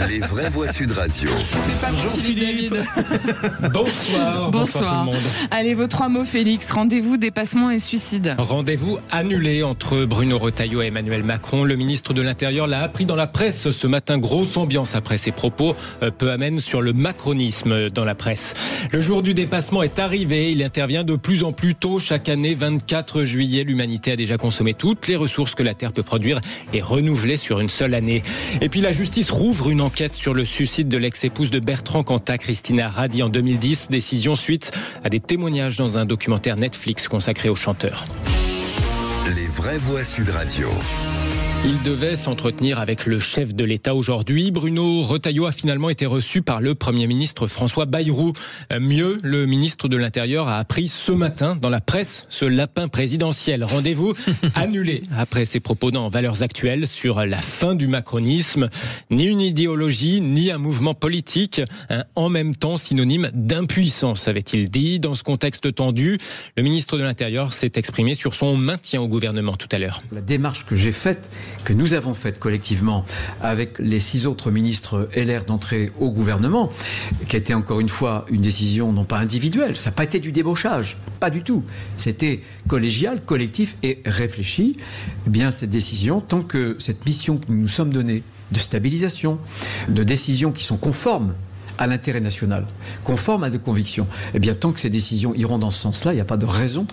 Les vraies voix Sud Radio. C'est pas pour Philippe David. Bonsoir tout le monde. Allez, vos 3 mots, Félix. Rendez-vous, dépassement et suicide. Rendez-vous annulé entre Bruno Retailleau et Emmanuel Macron. Le ministre de l'Intérieur l'a appris dans la presse ce matin. Grosse ambiance après ses propos peu amènes sur le macronisme dans la presse. Le jour du dépassement est arrivé. Il intervient de plus en plus tôt chaque année. 24 juillet, l'humanité a déjà consommé toutes les ressources que la Terre peut produire et renouveler sur une seule année. Et puis la justice rouvre une enquête sur le suicide de l'ex-épouse de Bertrand Cantat, Christina Radi, en 2010. Décision suite à des témoignages dans un documentaire Netflix consacré au chanteur. Les vraies voix Sud Radio. Il devait s'entretenir avec le chef de l'État aujourd'hui. Bruno Retailleau a finalement été reçu par le Premier ministre François Bayrou. Mieux, le ministre de l'Intérieur a appris ce matin dans la presse ce lapin présidentiel. Rendez-vous annulé après ses propos dans Valeurs Actuelles sur la fin du macronisme. Ni une idéologie, ni un mouvement politique. Un en même temps synonyme d'impuissance, avait-il dit. Dans ce contexte tendu, le ministre de l'Intérieur s'est exprimé sur son maintien au gouvernement tout à l'heure. La démarche que j'ai faite, que nous avons faite collectivement avec les 6 autres ministres LR d'entrée au gouvernement, qui a été encore une fois une décision non pas individuelle, ça n'a pas été du débauchage, pas du tout. C'était collégial, collectif et réfléchi. Eh bien, cette décision, tant que cette mission que nous nous sommes donnée de stabilisation, de décisions qui sont conformes à l'intérêt national, conforme à des convictions, eh bien, tant que ces décisions iront dans ce sens-là, il n'y a pas de raison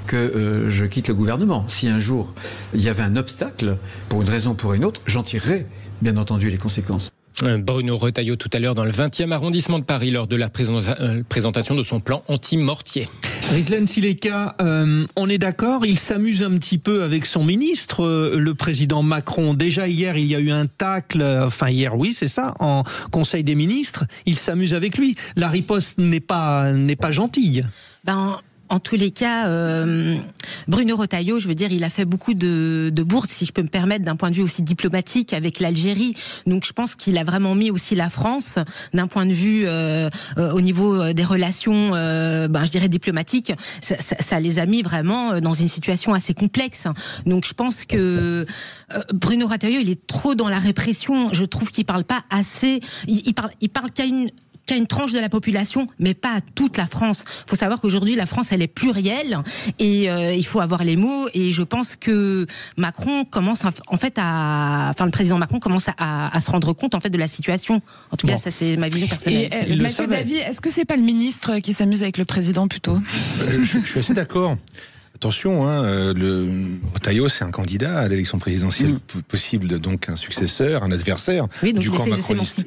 que je quitte le gouvernement. Si un jour il y avait un obstacle, pour une raison ou pour une autre, j'en tirerai bien entendu les conséquences. Bruno Retailleau tout à l'heure dans le 20e arrondissement de Paris lors de la présentation de son plan anti-mortier. Rizlan Sileka, on est d'accord, il s'amuse un petit peu avec son ministre, le président Macron. Déjà hier, il y a eu un tacle, hier, oui, c'est ça, en Conseil des ministres. Il s'amuse avec lui. La riposte n'est pas gentille. En tous les cas, Bruno Retailleau, je veux dire, il a fait beaucoup de bourdes, si je peux me permettre, d'un point de vue aussi diplomatique avec l'Algérie. Donc je pense qu'il a vraiment mis aussi la France, d'un point de vue au niveau des relations, je dirais diplomatiques, ça les a mis vraiment dans une situation assez complexe. Donc je pense que Bruno Retailleau, il est trop dans la répression. Je trouve qu'il parle pas assez. Il parle qu'à une tranche de la population, mais pas à toute la France. Il faut savoir qu'aujourd'hui, la France, elle est plurielle et il faut avoir les mots. Et je pense que Macron commence, le président Macron commence à se rendre compte en fait de la situation. En tout cas, ça c'est ma vision personnelle. Et Mathieu Davy, est-ce que c'est pas le ministre qui s'amuse avec le président plutôt ? Je suis assez d'accord. Attention, le Retailleau, c'est un candidat à l'élection présidentielle possible, donc un successeur, un adversaire du camp macroniste.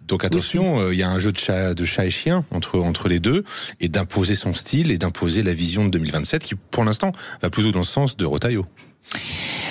Donc attention, il y a un jeu de chat et chien entre les deux, et d'imposer son style et d'imposer la vision de 2027 qui, pour l'instant, va plutôt dans le sens de Retailleau.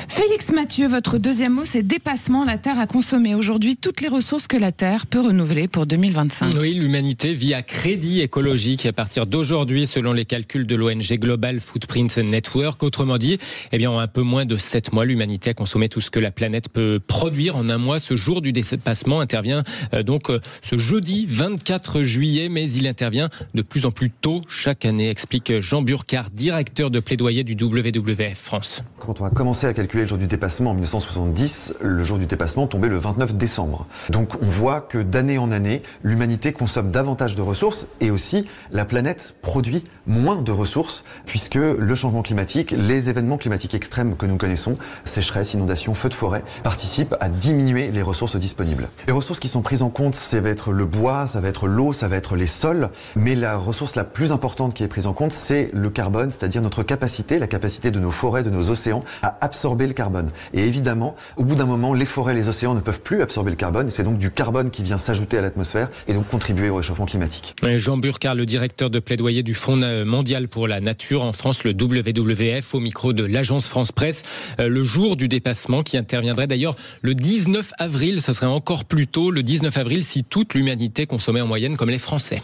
Félix Mathieu, votre deuxième mot, c'est dépassement. La Terre a consommé aujourd'hui toutes les ressources que la Terre peut renouveler pour 2025. Oui, l'humanité vit à crédit écologique à partir d'aujourd'hui, selon les calculs de l'ONG Global Footprint Network. Autrement dit, en un peu moins de 7 mois, l'humanité a consommé tout ce que la planète peut produire en un mois. Ce jour du dépassement intervient donc ce jeudi 24 juillet, mais il intervient de plus en plus tôt chaque année, explique Jean Burkhardt, directeur de plaidoyer du WWF France. Quand on a commencé à calculer le jour du dépassement en 1970, le jour du dépassement tombait le 29 décembre. Donc on voit que d'année en année, l'humanité consomme davantage de ressources et aussi la planète produit moins de ressources puisque le changement climatique, les événements climatiques extrêmes que nous connaissons, sécheresse, inondations, feux de forêt, participent à diminuer les ressources disponibles. Les ressources qui sont prises en compte, ça va être le bois, ça va être l'eau, ça va être les sols, mais la ressource la plus importante qui est prise en compte, c'est le carbone, c'est-à-dire notre capacité, la capacité de nos forêts, de nos océans à absorber le carbone. Et évidemment, au bout d'un moment, les forêts, les océans ne peuvent plus absorber le carbone. Et c'est donc du carbone qui vient s'ajouter à l'atmosphère et donc contribuer au réchauffement climatique. Jean Burkhardt, le directeur de plaidoyer du Fonds mondial pour la nature en France, le WWF, au micro de l'agence France Presse. Le jour du dépassement qui interviendrait d'ailleurs le 19 avril, ce serait encore plus tôt, le 19 avril, si toute l'humanité consommait en moyenne comme les Français.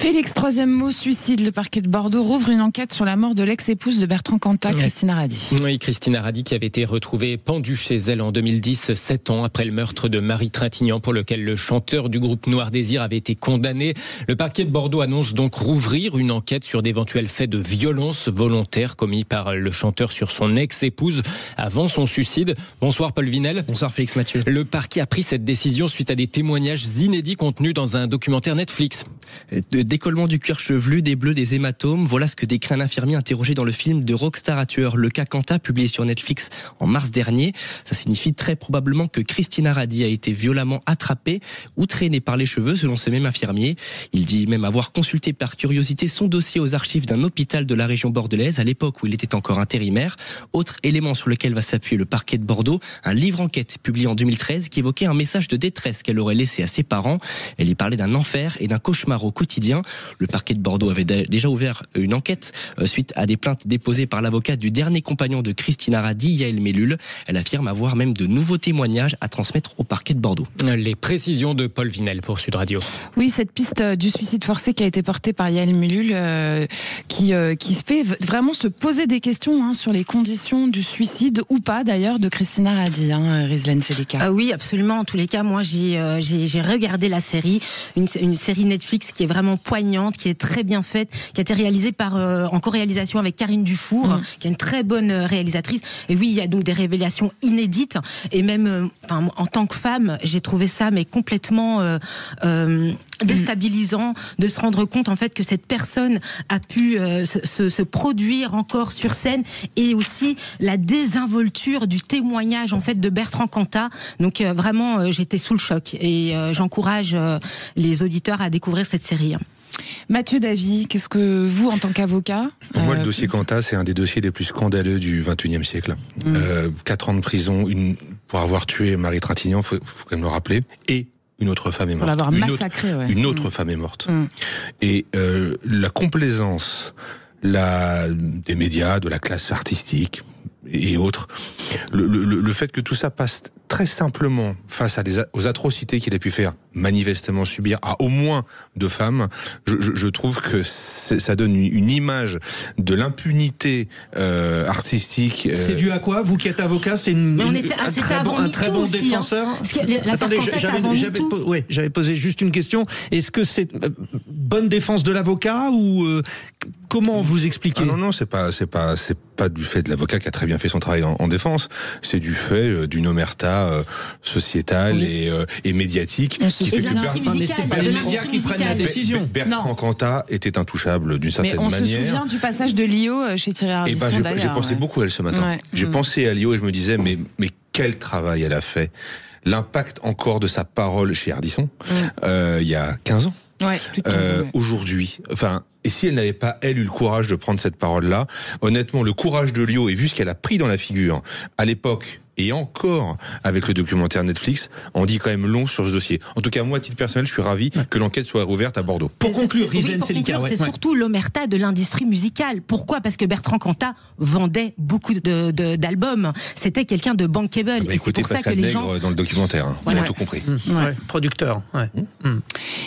Félix, troisième mot, suicide. Le parquet de Bordeaux rouvre une enquête sur la mort de l'ex-épouse de Bertrand Cantat, Christina Radi. Oui, Christina Radi qui avait été retrouvée pendue chez elle en 2010, 7 ans après le meurtre de Marie Trintignant, pour lequel le chanteur du groupe Noir Désir avait été condamné. Le parquet de Bordeaux annonce donc rouvrir une enquête sur d'éventuels faits de violence volontaire commis par le chanteur sur son ex-épouse avant son suicide. Bonsoir Paul Vinel. Bonsoir Félix Mathieu. Le parquet a pris cette décision suite à des témoignages inédits contenus dans un documentaire Netflix. Décollement du cuir chevelu, des bleus, des hématomes, voilà ce que décrit un infirmier interrogé dans le film de Rockstar à tueur, le cas Cantat, publié sur Netflix en mars dernier. Ça signifie très probablement que Christina Radi a été violemment attrapée ou traînée par les cheveux, selon ce même infirmier. Il dit même avoir consulté par curiosité son dossier aux archives d'un hôpital de la région bordelaise à l'époque où il était encore intérimaire. Autre élément sur lequel va s'appuyer le parquet de Bordeaux, un livre enquête publié en 2013 qui évoquait un message de détresse qu'elle aurait laissé à ses parents. Elle y parlait d'un enfer et d'un cauchemar au quotidien. Le parquet de Bordeaux avait déjà ouvert une enquête suite à des plaintes déposées par l'avocat du dernier compagnon de Christina Radi, Yael Mellul. Elle affirme avoir même de nouveaux témoignages à transmettre au parquet de Bordeaux. Les précisions de Paul Vinel pour Sud Radio. Oui, cette piste du suicide forcé qui a été portée par Yael Mellul, qui se fait vraiment se poser des questions sur les conditions du suicide ou pas d'ailleurs de Christina Radi, Rizlen Selika. Oui, absolument. En tous les cas, moi j'ai regardé la série, une série Netflix qui est vraiment poignante, qui est très bien faite, qui a été réalisée en co-réalisation avec Karine Dufour, qui est une très bonne réalisatrice. Et oui, il y a donc des révélations inédites. Et même en tant que femme, j'ai trouvé ça mais complètement déstabilisant de se rendre compte en fait que cette personne a pu se produire encore sur scène, et aussi la désinvolture du témoignage en fait de Bertrand Cantat. Donc vraiment j'étais sous le choc, et j'encourage les auditeurs à découvrir cette série. Mathieu Davy, qu'est-ce que vous, en tant qu'avocat... Pour moi, le dossier Cantat, c'est un des dossiers les plus scandaleux du XXIe siècle. 4 ans de prison pour avoir tué Marie Trintignant, faut quand même le rappeler, et une autre femme est morte. Pour l'avoir massacrée, Une autre femme est morte. Et la complaisance des médias, de la classe artistique et autres, le fait que tout ça passe très simplement face aux atrocités qu'il a pu faire manifestement subir à au moins 2 femmes, je trouve que ça donne une image de l'impunité artistique. C'est dû à quoi, vous qui êtes avocat? C'est un très bon défenseur. Attendez, j'avais posé juste une question. Est-ce que c'est bonne défense de l'avocat ou comment vous expliquez? Non, c'est pas du fait de l'avocat qui a très bien fait son travail en défense. C'est du fait d'une omerta sociétale et médiatique. Et de l'industrie musicale. C'est les médias qui prennent la décision. Bertrand Cantat était intouchable d'une certaine manière. Mais on se souvient du passage de Lio chez Thierry Ardisson, d'ailleurs. J'ai pensé beaucoup à elle ce matin. J'ai pensé à Lio et je me disais, mais quel travail elle a fait. L'impact encore de sa parole chez Ardisson, il y a 15 ans. Ouais, plus de 15 ans. Aujourd'hui, et si elle n'avait pas, eu le courage de prendre cette parole-là, honnêtement, le courage de Lio, et vu ce qu'elle a pris dans la figure à l'époque, et encore avec le documentaire Netflix, on dit quand même long sur ce dossier. En tout cas, moi, à titre personnel, je suis ravi que l'enquête soit rouverte à Bordeaux. Pour conclure, c'est surtout l'omerta de l'industrie musicale. Pourquoi? Parce que Bertrand Cantat vendait beaucoup d'albums. C'était quelqu'un de bankable. Écoutez, c'est pour ça que les gens... dans le documentaire, on a tout compris. Producteur.